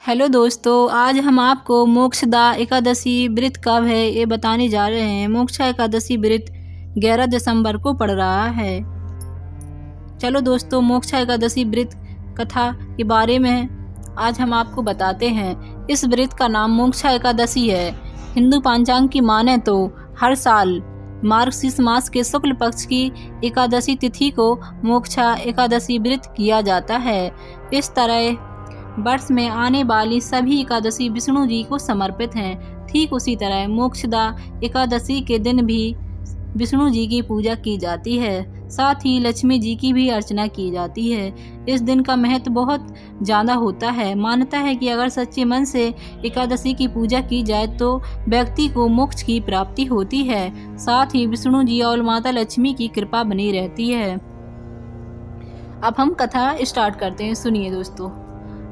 Hello दोस्तों, आज हम आपको मोक्षदा एकादशी व्रत कब है ये बताने जा रहे हैं। मोक्षा एकादशी व्रत 11 दिसंबर को पड़ रहा है। चलो दोस्तों, मोक्षा एकादशी व्रत कथा के बारे में आज हम आपको बताते हैं। इस व्रत का नाम मोक्षा एकादशी है। हिंदू पंचांग की माने तो हर साल मार्गशीर्ष मास के शुक्ल पक्ष की एकादशी तिथि को मोक्षा एकादशी व्रत किया जाता है। इस तरह वर्ष में आने वाली सभी एकादशी विष्णु जी को समर्पित हैं। ठीक उसी तरह मोक्षदा एकादशी के दिन भी विष्णु जी की पूजा की जाती है। साथ ही लक्ष्मी जी की भी अर्चना की जाती है। इस दिन का महत्व बहुत ज़्यादा होता है। मान्यता है कि अगर सच्चे मन से एकादशी की पूजा की जाए तो व्यक्ति को मोक्ष की प्राप्ति होती है। साथ ही विष्णु जी और माता लक्ष्मी की कृपा बनी रहती है। अब हम कथा स्टार्ट करते हैं, सुनिए दोस्तों।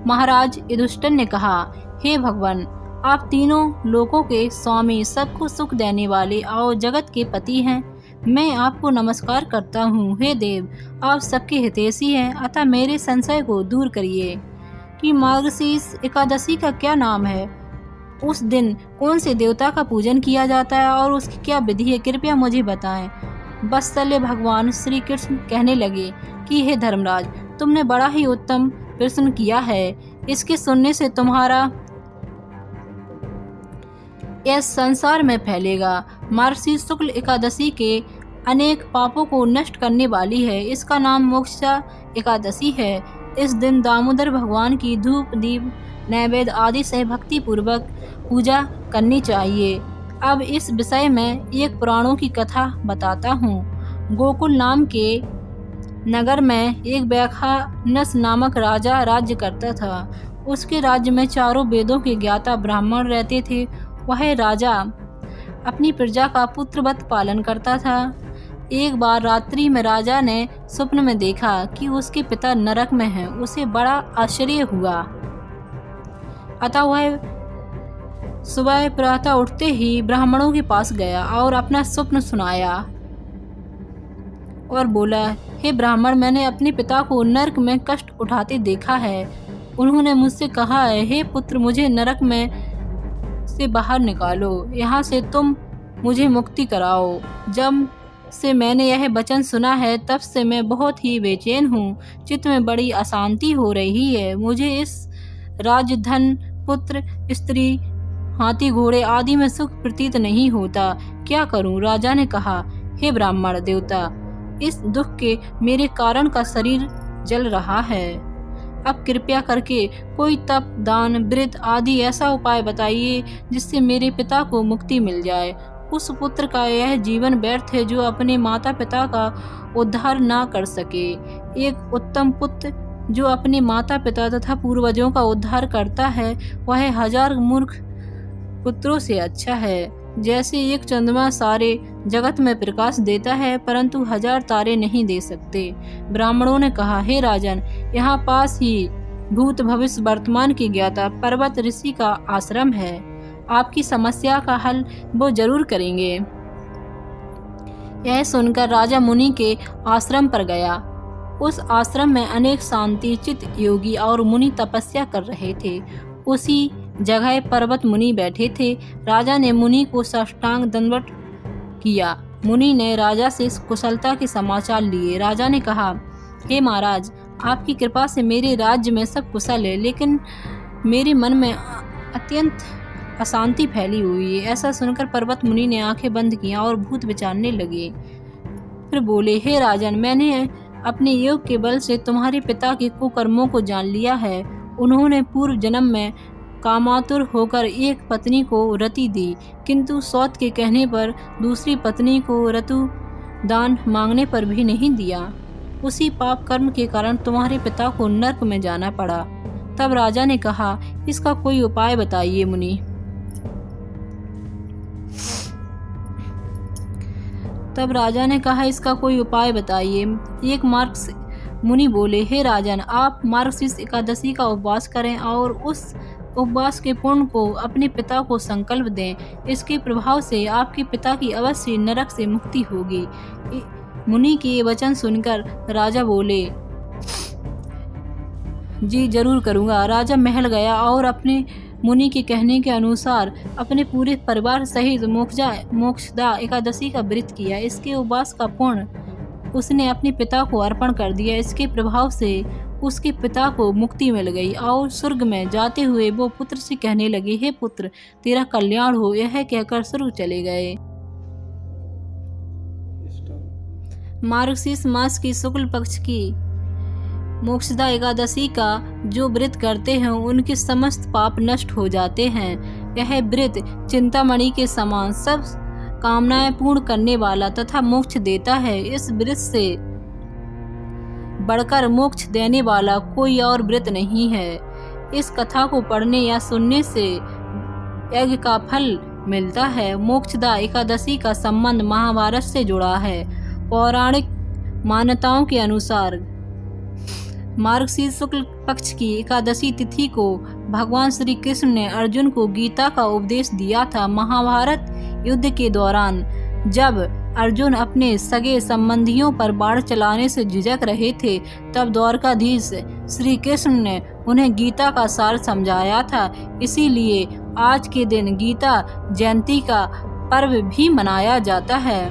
महाराज युधिष्ठिर ने कहा, हे भगवान, आप तीनों लोकों के स्वामी, सबको सुख देने वाले और जगत के पति हैं। मैं आपको नमस्कार करता हूँ। हे देव, आप सबके हितैषी हैं, अतः मेरे संशय को दूर करिए कि मार्गशीर्ष एकादशी का क्या नाम है, उस दिन कौन से देवता का पूजन किया जाता है और उसकी क्या विधि है, कृपया मुझे बताएं। वत्सल्य भगवान श्री कृष्ण कहने लगे कि हे धर्मराज, तुमने बड़ा ही उत्तम प्रश्न किया है। इसके सुनने से तुम्हारा यह संसार में फैलेगा। मार्गशीर्ष शुक्ल एकादशी के अनेक पापों को नष्ट करने वाली है। इसका नाम मोक्षा एकादशी है। इस दिन दामोदर भगवान की धूप दीप नैवेद्य आदि से भक्ति पूर्वक पूजा करनी चाहिए। अब इस विषय में एक पुराणों की कथा बताता हूँ। गोकुल नाम के नगर में एक व्याख्यानस नामक राजा राज्य करता था। उसके राज्य में चारों वेदों के ज्ञाता ब्राह्मण रहते थे। वह राजा अपनी प्रजा का पुत्रवत पालन करता था। एक बार रात्रि में राजा ने स्वप्न में देखा कि उसके पिता नरक में हैं। उसे बड़ा आश्चर्य हुआ। अतः वह सुबह प्रातः उठते ही ब्राह्मणों के पास गया और अपना स्वप्न सुनाया और बोला, हे ब्राह्मण, मैंने अपने पिता को नरक में कष्ट उठाते देखा है। उन्होंने मुझसे कहा है, हे पुत्र, मुझे नरक में से बाहर निकालो, यहाँ से तुम मुझे मुक्ति कराओ। जब से मैंने यह वचन सुना है तब से मैं बहुत ही बेचैन हूँ। चित्त में बड़ी अशांति हो रही है। मुझे इस राज्य, धन, पुत्र, स्त्री, हाथी, घोड़े आदि में सुख प्रतीत नहीं होता। क्या करूँ? राजा ने कहा, हे ब्राह्मण देवता, इस दुख के मेरे कारण का शरीर जल रहा है। अब कृपया करके कोई तप, दान, व्रत आदि ऐसा उपाय बताइए जिससे मेरे पिता को मुक्ति मिल जाए। उस पुत्र का यह जीवन व्यर्थ है जो अपने माता पिता का उद्धार ना कर सके। एक उत्तम पुत्र जो अपने माता पिता तथा पूर्वजों का उद्धार करता है, वह 1000 मूर्ख पुत्रों से अच्छा है। जैसे एक चंद्रमा सारे जगत में प्रकाश देता है परंतु 1000 तारे नहीं दे सकते। ब्राह्मणों ने कहा, हे राजन, यहाँ पास ही भूत भविष्य वर्तमान की ज्ञाता पर्वत ऋषि का आश्रम है। आपकी समस्या का हल वो जरूर करेंगे। यह सुनकर राजा मुनि के आश्रम पर गया। उस आश्रम में अनेक शांति चित्त योगी और मुनि तपस्या कर रहे थे। उसी जगह पर्वत मुनि बैठे थे। राजा ने मुनि को साष्टांग दंडवत किया। मुनि ने राजा से कुशलता के समाचार लिए। राजा ने कहा, हे महाराज, आपकी कृपा से मेरे राज्य में सब कुशल है, लेकिन मेरे मन में अत्यंत अशांति फैली हुई है। ऐसा सुनकर पर्वत मुनि ने आंखें बंद किया और भूत विचारने लगे। फिर बोले, हे राजन, मैंने अपने योग के बल से तुम्हारे पिता के कुकर्मों को जान लिया है। उन्होंने पूर्व जन्म में कामातुर होकर एक पत्नी को रति दी, किंतु सौत के कहने पर दूसरी पत्नी को ऋतु दान मांगने पर भी नहीं दिया। उसी पाप कर्म के कारण तुम्हारे पिता को नरक में जाना पड़ा। तब राजा ने कहा, इसका कोई उपाय बताइए मुनि। एक मार्ग मुनि बोले, हे राजन, आप मार्गशीर्ष एकादशी का उपवास करें और उस उपवास के पुण्य को अपने पिता को संकल्प दें। इसके प्रभाव से आपके पिता की अवश्य नरक से मुक्ति होगी। मुनि के वचन सुनकर राजा बोले, जी जरूर करूँगा। राजा महल गया और अपने मुनि के कहने के अनुसार अपने पूरे परिवार सहित मोक्षदा एकादशी का व्रत किया। इसके उपवास का पुण्य उसने अपने पिता को अर्पण कर दिया। इसके प्रभाव से उसके पिता को मुक्ति मिल गई और स्वर्ग में जाते हुए वो पुत्र से कहने लगे, हे पुत्र, तेरा कल्याण हो। यह कहकर स्वर्ग चले गए। मार्गशीर्ष मास की शुक्ल पक्ष की मोक्षदा एकादशी का जो व्रत करते हैं उनके समस्त पाप नष्ट हो जाते हैं। यह व्रत चिंतामणि के समान सब कामनाएं पूर्ण करने वाला तथा मोक्ष देता है। इस व्रत से बढ़कर मोक्ष देने वाला कोई और व्रत नहीं है। इस कथा को पढ़ने या सुनने से यज्ञ का फल मिलता है। मोक्षदा एकादशी का संबंध महाभारत से जुड़ा है। पौराणिक मान्यताओं के अनुसार मार्गशीर्ष शुक्ल पक्ष की एकादशी तिथि को भगवान श्री कृष्ण ने अर्जुन को गीता का उपदेश दिया था। महाभारत युद्ध के दौरान जब अर्जुन अपने सगे संबंधियों पर बाण चलाने से झिझक रहे थे, तब द्वारकाधीश श्री कृष्ण ने उन्हें गीता का सार समझाया था। इसीलिए आज के दिन गीता जयंती का पर्व भी मनाया जाता है।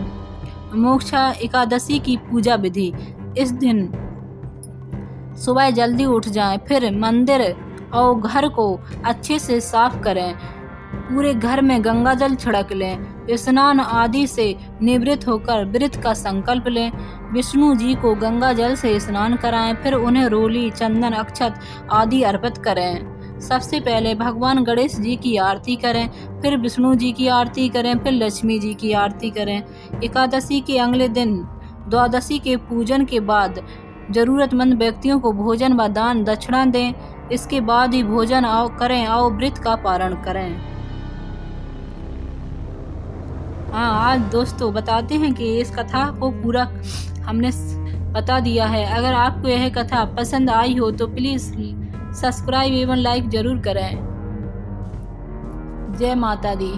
मोक्षा एकादशी की पूजा विधि। इस दिन सुबह जल्दी उठ जाएं, फिर मंदिर और घर को अच्छे से साफ करें। पूरे घर में गंगा जल छिड़क लें। स्नान आदि से निवृत्त होकर व्रत का संकल्प लें। विष्णु जी को गंगा जल से स्नान कराएं, फिर उन्हें रोली, चंदन, अक्षत आदि अर्पित करें। सबसे पहले भगवान गणेश जी की आरती करें, फिर विष्णु जी की आरती करें, फिर लक्ष्मी जी की आरती करें। एकादशी के अगले दिन द्वादशी के पूजन के बाद जरूरतमंद व्यक्तियों को भोजन व दान दक्षिणा दें। इसके बाद ही भोजन करें और व्रत का पारण करें। हाँ, आज दोस्तों बताते हैं कि इस कथा को पूरा हमने बता दिया है। अगर आपको यह कथा पसंद आई हो तो प्लीज़ सब्सक्राइब एवं लाइक जरूर करें। जय माता दी।